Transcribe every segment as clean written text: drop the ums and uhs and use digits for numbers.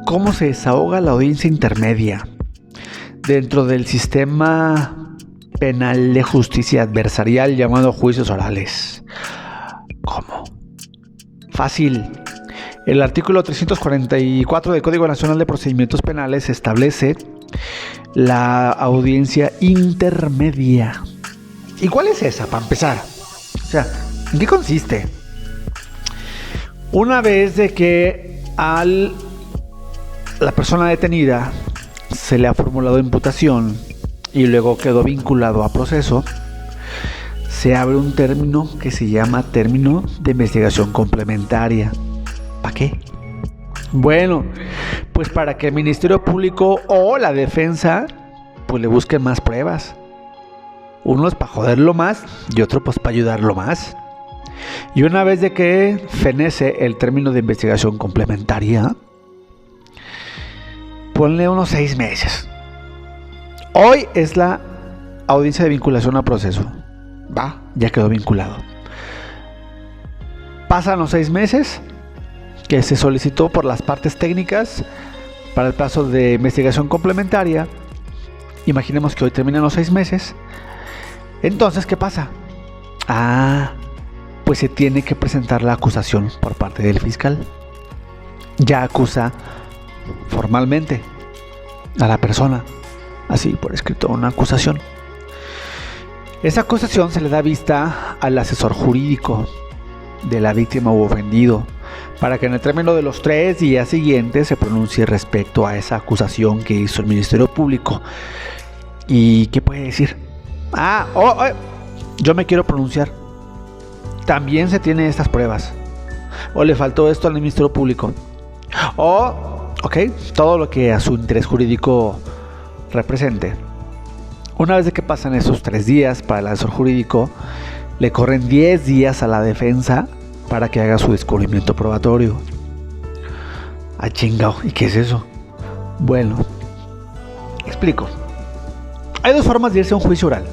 ¿Cómo se desahoga la audiencia intermedia dentro del sistema penal de justicia adversarial llamado juicios orales? ¿Cómo? Fácil. El artículo 344 del Código Nacional de Procedimientos Penales establece la audiencia intermedia. ¿Y cuál es esa, para empezar? O sea, ¿en qué consiste? Una vez de que la persona detenida se le ha formulado imputación y luego quedó vinculado a proceso, se abre un término que se llama término de investigación complementaria. ¿Para qué? Bueno, pues para que el Ministerio Público o la defensa pues le busquen más pruebas. Uno es para joderlo más y otro pues para ayudarlo más. Y una vez de que fenece el término de investigación complementaria, ponle unos 6 meses. Hoy es la audiencia de vinculación a proceso. Va, ya quedó vinculado. Pasan los 6 meses que se solicitó por las partes técnicas para el plazo de investigación complementaria. Imaginemos que hoy terminan los 6 meses. Entonces, ¿qué pasa? Pues se tiene que presentar la acusación por parte del fiscal. Ya acusa formalmente a la persona, así por escrito, una acusación. Esa acusación se le da vista al asesor jurídico de la víctima u ofendido, para que en el término de los 3 días siguientes se pronuncie respecto a esa acusación que hizo el Ministerio Público. ¿Y qué puede decir? Yo me quiero pronunciar. También se tienen estas pruebas. O le faltó esto al Ministerio Público. Todo lo que a su interés jurídico represente. Una vez de que pasan esos 3 días para el asesor jurídico, le corren 10 días a la defensa para que haga su descubrimiento probatorio. Chingao, ¿y qué es eso? Bueno, explico. Hay 2 formas de irse a un juicio oral.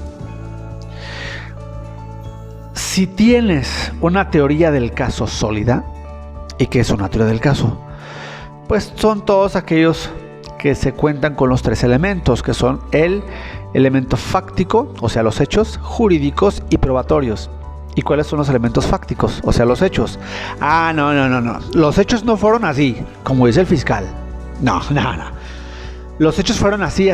Si tienes una teoría del caso sólida, ¿y qué es una teoría del caso? Pues son todos aquellos que se cuentan con los 3 elementos, que son el elemento fáctico, o sea, los hechos, jurídicos y probatorios. ¿Y cuáles son los elementos fácticos? O sea, los hechos. No. Los hechos no fueron así, como dice el fiscal. No. Los hechos fueron así.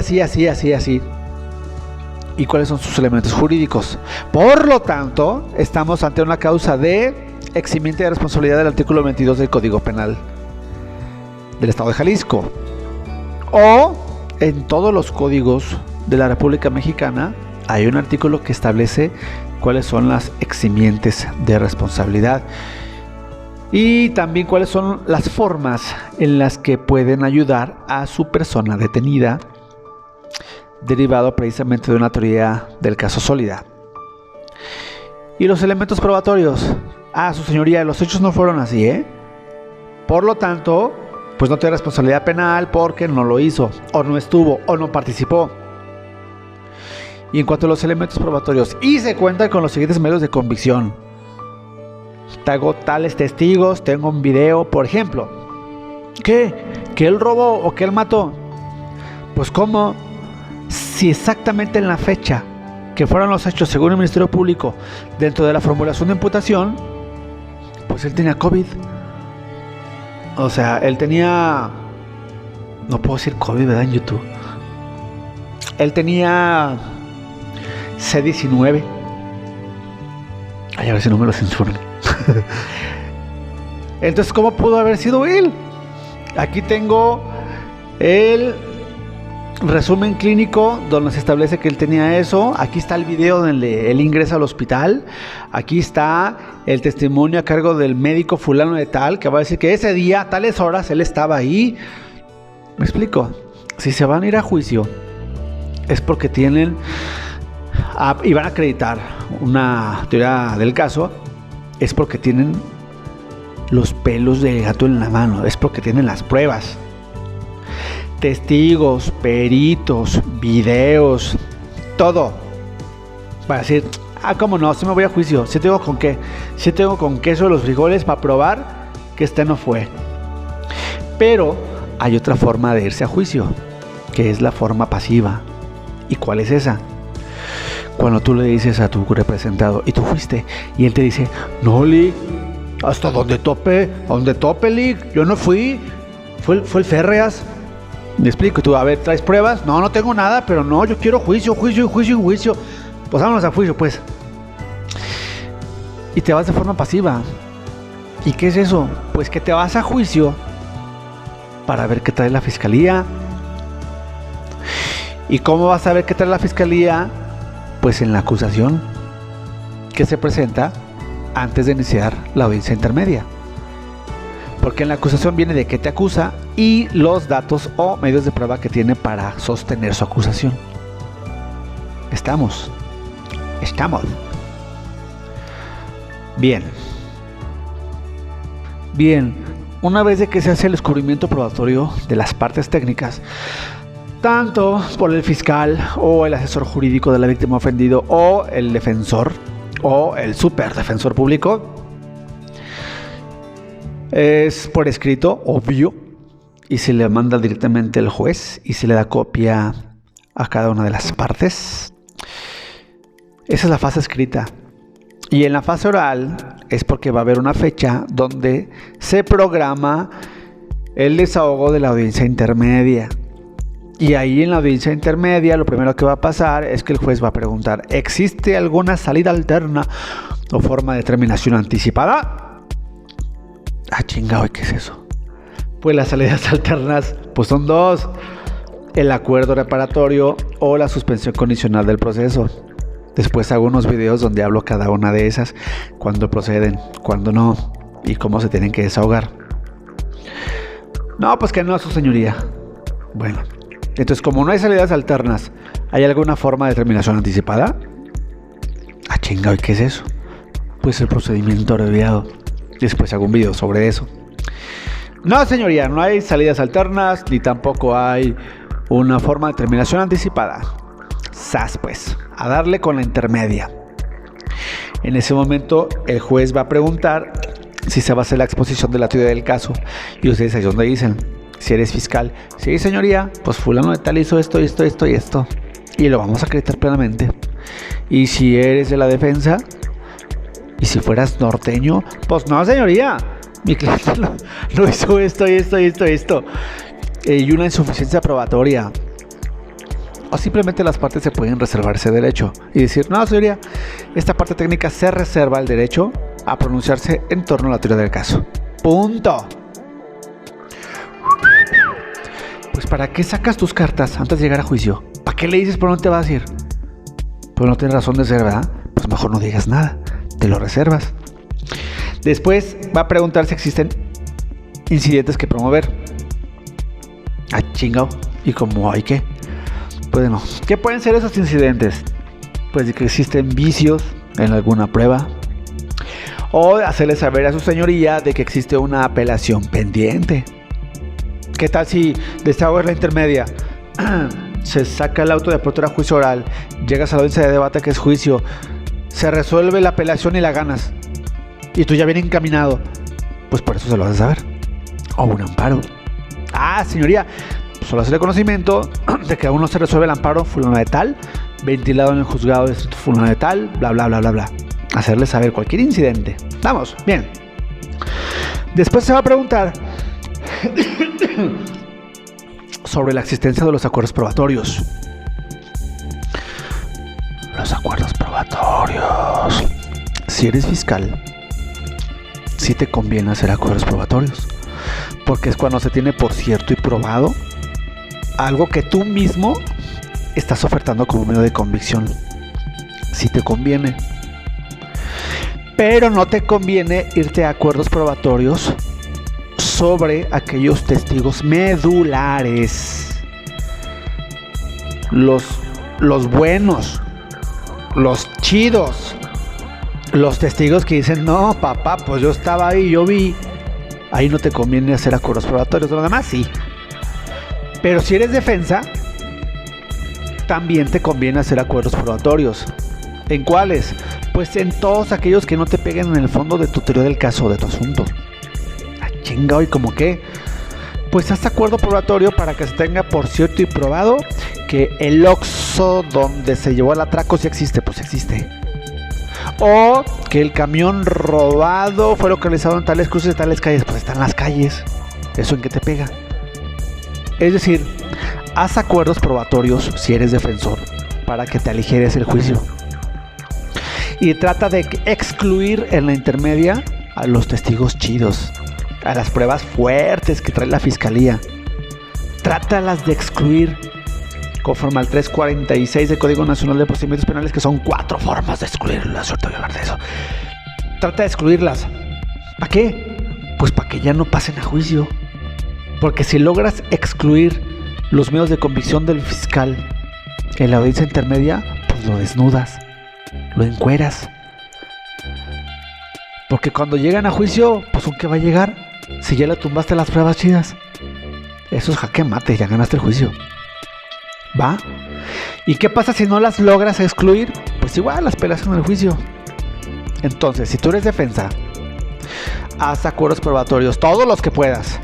¿Y cuáles son sus elementos jurídicos? Por lo tanto, estamos ante una causa de eximiente de responsabilidad del artículo 22 del Código Penal del Estado de Jalisco. O en todos los códigos de la República Mexicana hay un artículo que establece cuáles son las eximientes de responsabilidad y también cuáles son las formas en las que pueden ayudar a su persona detenida, derivado precisamente de una teoría del caso sólida. Y los elementos probatorios. Su señoría, los hechos no fueron así, Por lo tanto, pues no tiene responsabilidad penal porque no lo hizo, o no estuvo, o no participó. Y en cuanto a los elementos probatorios, y se cuentan con los siguientes medios de convicción. Tengo tales testigos, tengo un video, por ejemplo. ¿Qué? ¿Que él robó o que él mató? Pues ¿cómo? Si exactamente en la fecha que fueron los hechos según el Ministerio Público dentro de la formulación de imputación, pues él tenía COVID. O sea, él tenía... No puedo decir COVID, ¿verdad? En YouTube. Él tenía C19. A ver si no me lo censuran. Entonces, ¿cómo pudo haber sido él? Aquí tengo el resumen clínico donde se establece que él tenía eso. Aquí está el video donde él ingresa al hospital. Aquí está el testimonio a cargo del médico fulano de tal, que va a decir que ese día, a tales horas, él estaba ahí. ¿Me explico? Si se van a ir a juicio, es porque tienen y van a acreditar una teoría del caso, es porque tienen los pelos del gato en la mano, es porque tienen las pruebas. Testigos, peritos, videos, todo. Para decir, ¿cómo no? Si me voy a juicio, si tengo con qué. Si tengo con queso los frijoles para probar que este no fue. Pero hay otra forma de irse a juicio, que es la forma pasiva. ¿Y cuál es esa? Cuando tú le dices a tu representado, y tú fuiste, y él te dice, no, Lic, hasta donde tope, Lic, yo no fui, fue el Férreas. Me explico, y tú, a ver, ¿traes pruebas? No tengo nada, pero no, yo quiero juicio. Pues vámonos a juicio, pues. Y te vas de forma pasiva. ¿Y qué es eso? Pues que te vas a juicio para ver qué trae la fiscalía. ¿Y cómo vas a ver qué trae la fiscalía? Pues en la acusación que se presenta antes de iniciar la audiencia intermedia. Porque en la acusación viene de qué te acusa y los datos o medios de prueba que tiene para sostener su acusación. Estamos. Bien, una vez de que se hace el descubrimiento probatorio de las partes técnicas, tanto por el fiscal o el asesor jurídico de la víctima ofendido o el defensor o el superdefensor público, es por escrito, obvio, y se le manda directamente al juez y se le da copia a cada una de las partes. Esa es la fase escrita. Y en la fase oral es porque va a haber una fecha donde se programa el desahogo de la audiencia intermedia. Y ahí en la audiencia intermedia lo primero que va a pasar es que el juez va a preguntar, ¿existe alguna salida alterna o forma de terminación anticipada? Ah, chingado, ¿y qué es eso? Pues las salidas alternas pues son dos: el acuerdo reparatorio o la suspensión condicional del proceso. Después hago unos videos donde hablo cada una de esas, cuándo proceden, cuándo no y cómo se tienen que desahogar. No, pues que no, su señoría. Bueno, entonces como no hay salidas alternas, ¿hay alguna forma de terminación anticipada? Ah, chingado, ¿y qué es eso? Pues el procedimiento abreviado. Después hago un video sobre eso. No, señoría, no hay salidas alternas ni tampoco hay una forma de terminación anticipada. Sas, pues, a darle con la intermedia. En ese momento el juez va a preguntar si se va a hacer la exposición de la teoría del caso. Y ustedes ahí es donde dicen, si eres fiscal, sí, señoría, pues fulano de tal hizo esto. Y lo vamos a acreditar plenamente. Y si eres de la defensa, y si fueras norteño, pues no, señoría, mi cliente no hizo esto. Y una insuficiencia probatoria. O simplemente las partes se pueden reservar ese derecho y decir, no, señoría, esta parte técnica se reserva el derecho a pronunciarse en torno a la teoría del caso. Punto. Pues ¿para qué sacas tus cartas antes de llegar a juicio? ¿Para qué le dices por dónde te vas a ir? Pues no tienes razón de ser, ¿verdad? Pues mejor no digas nada, te lo reservas. Después va a preguntar si existen incidentes que promover. Ah, chingao. ¿Y cómo hay qué? Pues no. ¿Qué pueden ser esos incidentes? Pues de que existen vicios en alguna prueba, o hacerle saber a su señoría de que existe una apelación pendiente. ¿Qué tal si desahogas la intermedia? Se saca el auto de apertura a juicio oral, llegas a la audiencia de debate que es juicio, se resuelve la apelación y la ganas, y tú ya vienes encaminado, pues por eso se lo vas a saber. O un amparo. Ah, señoría, solo hacerle conocimiento de que aún no se resuelve el amparo fulano de tal, ventilado en el juzgado de distrito fulano de tal, bla. Hacerle saber cualquier incidente. Vamos, bien. Después se va a preguntar sobre la existencia de los acuerdos probatorios. Los acuerdos probatorios. Si eres fiscal, sí te conviene hacer acuerdos probatorios, porque es cuando se tiene por cierto y probado algo que tú mismo estás ofertando como medio de convicción. Sí te conviene. Pero no te conviene irte a acuerdos probatorios sobre aquellos testigos medulares. Los buenos, los chidos, los testigos que dicen, no, papá, pues yo estaba ahí, yo vi. Ahí no te conviene hacer acuerdos probatorios, lo demás sí. Pero si eres defensa, también te conviene hacer acuerdos probatorios. ¿En cuáles? Pues en todos aquellos que no te peguen en el fondo de tu teoría del caso o de tu asunto. Ah, chingado, ¿y cómo qué? pues haz acuerdo probatorio para que se tenga por cierto y probado que el Oxxo donde se llevó el atraco sí existe, pues existe. O que el camión robado fue localizado en tales cruces de tales calles, pues está en las calles. ¿Eso en qué te pega? Es decir, haz acuerdos probatorios si eres defensor para que te aligeres el juicio. Y trata de excluir en la intermedia a los testigos chidos, a las pruebas fuertes que trae la fiscalía. Trátalas de excluir conforme al 346 del Código Nacional de Procedimientos Penales, que son 4 formas de excluirlas. Ahorita voy a hablar de eso. Trata de excluirlas. ¿Para qué? Pues para que ya no pasen a juicio. Porque si logras excluir los medios de convicción del fiscal en la audiencia intermedia, pues lo desnudas, lo encueras. Porque cuando llegan a juicio, pues ¿con qué va a llegar? Si ya le tumbaste las pruebas chidas. Eso es jaque mate, ya ganaste el juicio. ¿Va? ¿Y qué pasa si no las logras excluir? Pues igual las pelas en el juicio. Entonces, si tú eres defensa, haz acuerdos probatorios, todos los que puedas,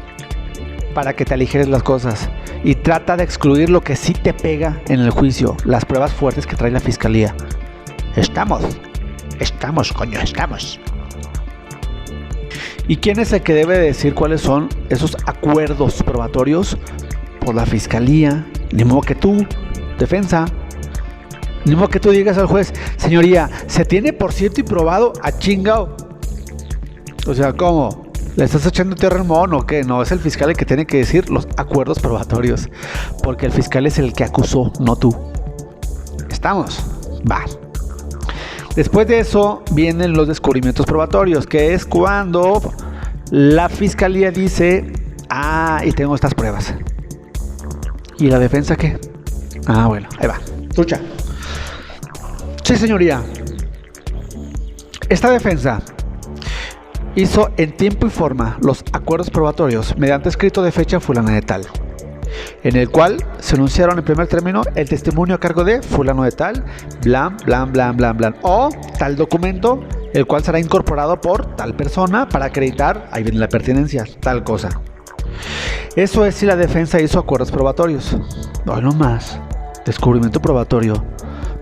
para que te aligeres las cosas. Y trata de excluir lo que sí te pega en el juicio, las pruebas fuertes que trae la fiscalía. Estamos, coño, estamos. ¿Y quién es el que debe decir cuáles son esos acuerdos probatorios? Por la fiscalía. Ni modo que tú, defensa. Ni modo que tú digas al juez, señoría, se tiene por cierto y probado a chingao. O sea, ¿cómo? ¿Le estás echando tierra al mono o qué? No, es el fiscal el que tiene que decir los acuerdos probatorios. Porque el fiscal es el que acusó, no tú. ¿Estamos? Va. Después de eso vienen los descubrimientos probatorios, que es cuando la fiscalía dice, y tengo estas pruebas. ¿Y la defensa qué? Bueno, ahí va. Escucha. Sí, señoría. Esta defensa hizo en tiempo y forma los acuerdos probatorios mediante escrito de fecha fulana de tal, en el cual se enunciaron en primer término el testimonio a cargo de fulano de tal, blan, blan, blan, blan, blan, o tal documento, el cual será incorporado por tal persona para acreditar, ahí viene la pertinencia, tal cosa. Eso es si la defensa hizo acuerdos probatorios. No más. Descubrimiento probatorio.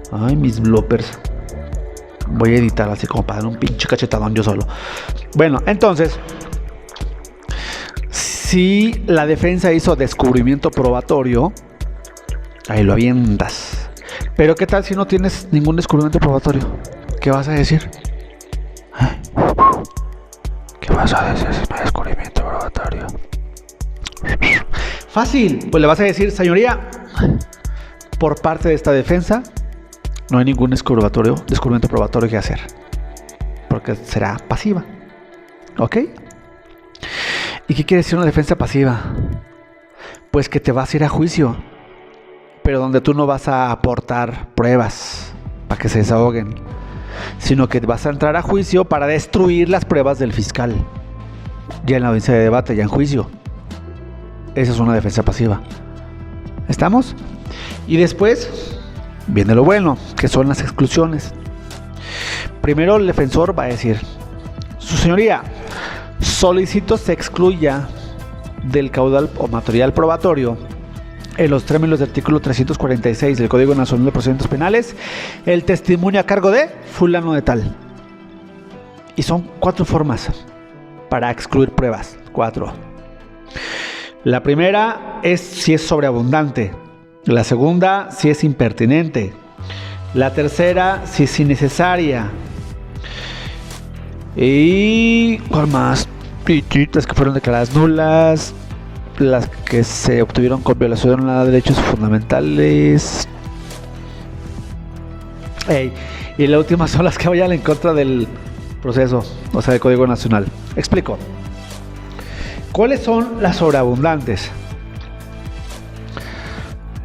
Ay, mis bloopers. Voy a editar así como para dar un pinche cachetadón yo solo. Bueno, entonces, si la defensa hizo descubrimiento probatorio, ahí lo avientas. Pero ¿qué tal si no tienes ningún descubrimiento probatorio? ¿Qué vas a decir? ¿Qué vas a decir si no hay descubrimiento probatorio? Fácil, pues le vas a decir, señoría, por parte de esta defensa no hay ningún descubrimiento probatorio que hacer, porque será pasiva. ¿Ok? ¿Y qué quiere decir una defensa pasiva? Pues que te vas a ir a juicio, pero donde tú no vas a aportar pruebas para que se desahoguen, sino que vas a entrar a juicio para destruir las pruebas del fiscal, ya en la audiencia de debate, ya en juicio. Esa es una defensa pasiva. ¿Estamos? Y después viene lo bueno, que son las exclusiones. Primero el defensor va a decir, su señoría, solicito se excluya del caudal o material probatorio, en los términos del artículo 346 del Código Nacional de Procedimientos Penales, el testimonio a cargo de fulano de tal. Y son 4 formas para excluir pruebas. 4. La primera es si es sobreabundante. La segunda, si es impertinente. La tercera, si es innecesaria. Y ¿cuál más? Las que fueron declaradas nulas, las que se obtuvieron con violación a derechos fundamentales. Y la última son las que vayan en contra del proceso, o sea, del Código Nacional. Explico. ¿Cuáles son las sobreabundantes?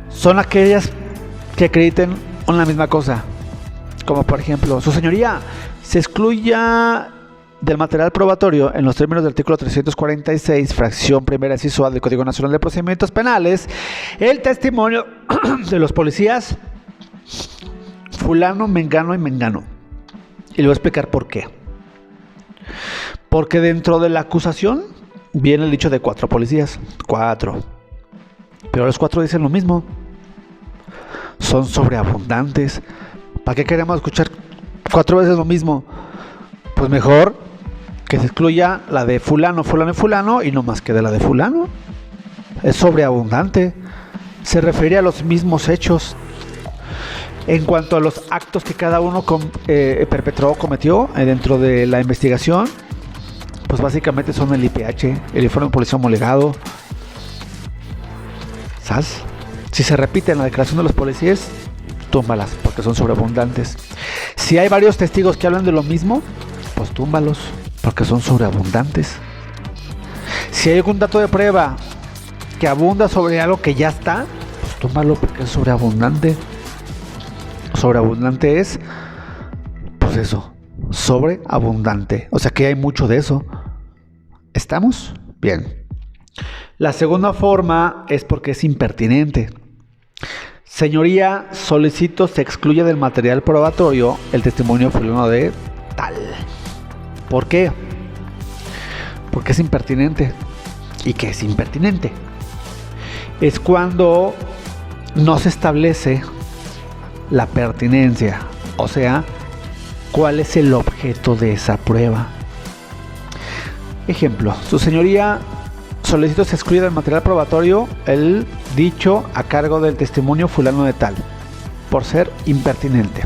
Son aquellas que acrediten una misma cosa, como por ejemplo, su señoría, se excluya del material probatorio en los términos del artículo 346, fracción primera inciso A del Código Nacional de Procedimientos Penales, el testimonio de los policías fulano, mengano y mengano. Y le voy a explicar por qué. Porque dentro de la acusación viene el dicho de 4 policías. 4. Pero los 4 dicen lo mismo. Son sobreabundantes. ¿Para qué queremos escuchar 4 veces lo mismo? Pues mejor que se excluya la de fulano, fulano y fulano y no más que de la de fulano. Es sobreabundante. Se refiere a los mismos hechos. En cuanto a los actos que cada uno perpetró o cometió dentro de la investigación, pues básicamente son el IPH, el informe de policía homologado. ¿Sabes? Si se repite en la declaración de los policías, túmbalas, porque son sobreabundantes. Si hay varios testigos que hablan de lo mismo, pues túmbalos, porque son sobreabundantes. Si hay algún dato de prueba que abunda sobre algo que ya está, pues túmbalo, porque es sobreabundante. Sobreabundante es, pues eso, sobreabundante. O sea que hay mucho de eso. ¿Estamos? Bien. La segunda forma es porque es impertinente. Señoría, solicito se excluya del material probatorio el testimonio fulano de tal. ¿Por qué? Porque es impertinente. ¿Y qué es impertinente? Es cuando no se establece la pertinencia, o sea, cuál es el objeto de esa prueba. Ejemplo, su señoría, solicito se excluya del material probatorio el dicho a cargo del testimonio fulano de tal, por ser impertinente.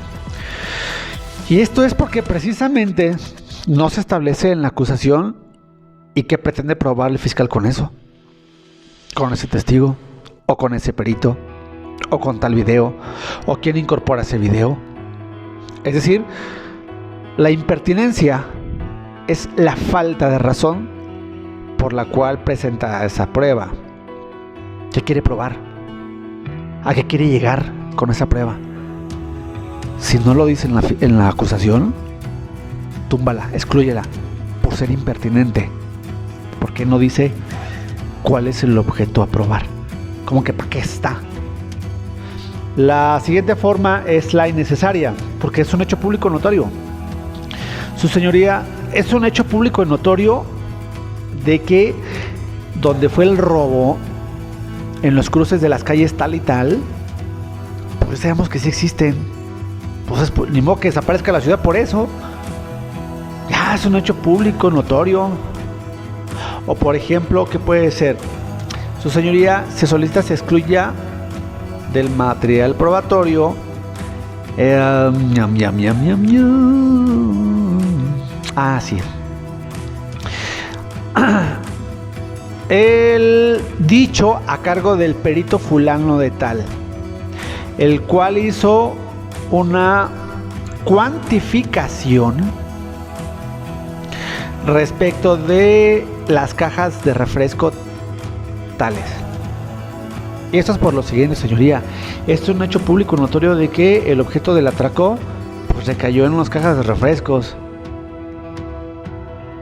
Y esto es porque precisamente no se establece en la acusación y qué pretende probar el fiscal con eso, con ese testigo, o con ese perito, o con tal video, o quién incorpora ese video. Es decir, la impertinencia es la falta de razón por la cual presenta esa prueba. ¿Qué quiere probar? ¿A qué quiere llegar con esa prueba? Si no lo dice en la acusación, túmbala, exclúyela por ser impertinente. Porque no dice cuál es el objeto a probar. Como que para qué está. La siguiente forma es la innecesaria, porque es un hecho público notorio. Su señoría, es un hecho público notorio de que donde fue el robo, en los cruces de las calles tal y tal, pues sabemos que sí existen. Pues ni modo que desaparezca la ciudad por eso. Ya es un hecho público notorio. O por ejemplo, ¿qué puede ser? Su señoría, se solicita se excluya del material probatorio sí. El dicho a cargo del perito fulano de tal, el cual hizo una cuantificación respecto de las cajas de refresco tales. Y esto es por lo siguiente, señoría. Esto es un hecho público notorio de que el objeto del atraco pues recayó en unas cajas de refrescos.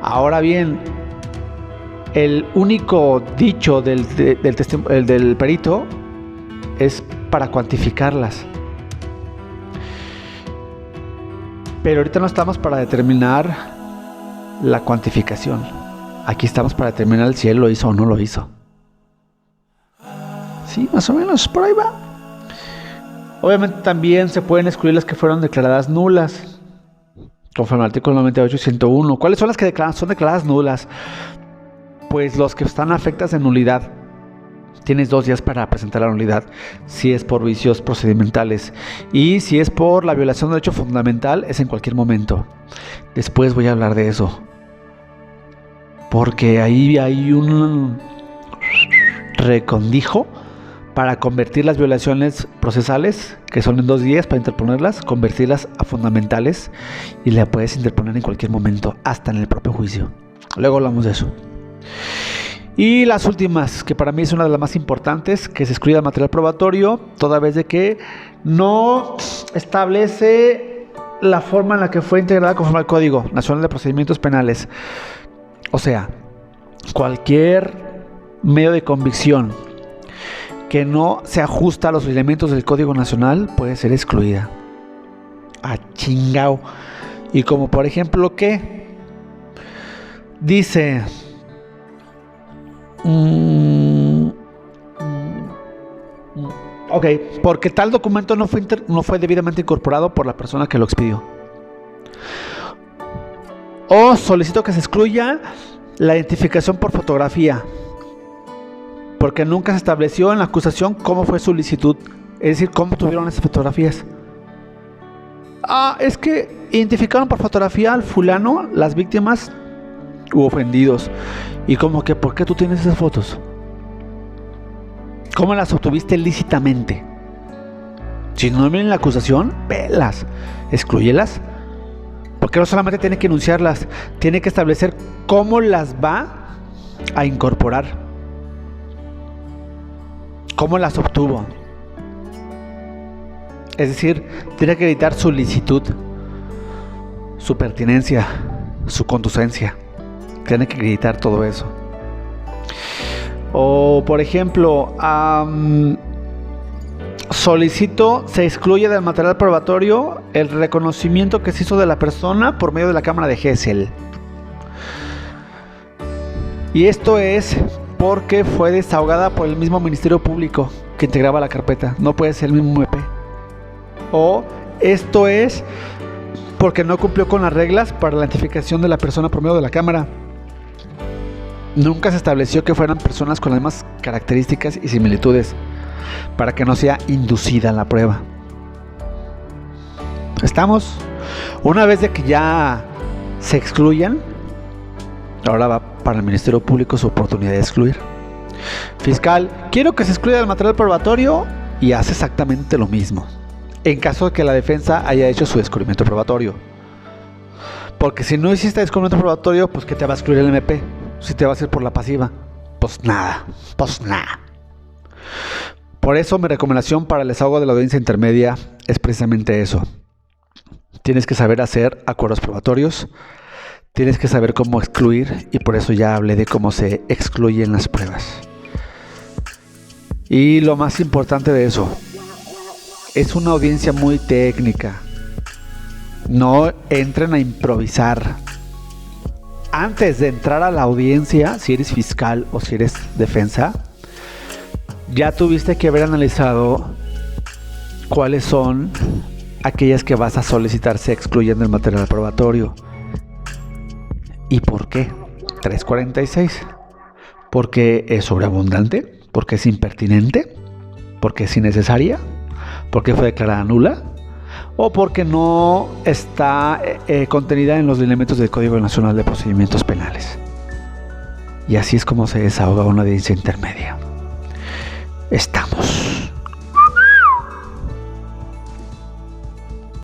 Ahora bien, el único dicho del perito es para cuantificarlas. Pero ahorita no estamos para determinar la cuantificación. Aquí estamos para determinar si él lo hizo o no lo hizo. Sí, más o menos, por ahí va. Obviamente también se pueden excluir las que fueron declaradas nulas, conforme al artículo 98 y 101. ¿Cuáles son las que son declaradas nulas? Pues los que están afectas de nulidad. Tienes 2 días para presentar la nulidad, si es por vicios procedimentales. Y si es por la violación del derecho fundamental, es en cualquier momento. Después voy a hablar de eso, porque ahí hay un recondijo para convertir las violaciones procesales, que son en 2 días para interponerlas, convertirlas a fundamentales, y la puedes interponer en cualquier momento, hasta en el propio juicio. Luego hablamos de eso. Y las últimas, que para mí es una de las más importantes, que se excluya el material probatorio, toda vez de que no establece la forma en la que fue integrada conforme al Código Nacional de Procedimientos Penales. O sea, cualquier medio de convicción que no se ajusta a los elementos del Código Nacional puede ser excluida. Chingao. Y como por ejemplo, ¿qué? Dice, Ok, porque tal documento no fue debidamente incorporado por la persona que lo expidió. O solicito que se excluya la identificación por fotografía, porque nunca se estableció en la acusación cómo fue su solicitud, es decir, cómo tuvieron esas fotografías. Es que identificaron por fotografía al fulano, las víctimas u ofendidos. Y como que, ¿por qué tú tienes esas fotos? ¿Cómo las obtuviste lícitamente? Si no viene la acusación, velas, exclúyelas. Porque no solamente tiene que enunciarlas, tiene que establecer cómo las va a incorporar, cómo las obtuvo. Es decir, tiene que editar su licitud, su pertinencia, su conducencia. Tiene que acreditar todo eso. O, por ejemplo, solicito se excluye del material probatorio el reconocimiento que se hizo de la persona por medio de la cámara de Gesell. Y esto es porque fue desahogada por el mismo Ministerio Público que integraba la carpeta. No puede ser el mismo MP. O esto es porque no cumplió con las reglas para la identificación de la persona por medio de la cámara. Nunca se estableció que fueran personas con las mismas características y similitudes para que no sea inducida la prueba. ¿Estamos? Una vez de que ya se excluyan, ahora va para el Ministerio Público su oportunidad de excluir. Fiscal, quiero que se excluya del material probatorio, y hace exactamente lo mismo en caso de que la defensa haya hecho su descubrimiento probatorio. Porque si no hiciste descubrimiento probatorio, pues ¿qué te va a excluir el MP? Si te va a hacer por la pasiva, pues nada. Por eso mi recomendación para el desahogo de la audiencia intermedia es precisamente eso. Tienes que saber hacer acuerdos probatorios, tienes que saber cómo excluir, y por eso ya hablé de cómo se excluyen las pruebas. Y lo más importante de eso, es una audiencia muy técnica. No entren a improvisar. Antes de entrar a la audiencia, si eres fiscal o si eres defensa, ya tuviste que haber analizado cuáles son aquellas que vas a solicitar se excluyen del material probatorio. ¿Y por qué? 346. ¿Porque es sobreabundante? ¿Porque es impertinente? ¿Porque es innecesaria? ¿Porque fue declarada nula? ¿O porque no está contenida en los lineamientos del Código Nacional de Procedimientos Penales? Y así es como se desahoga una audiencia intermedia. Estamos.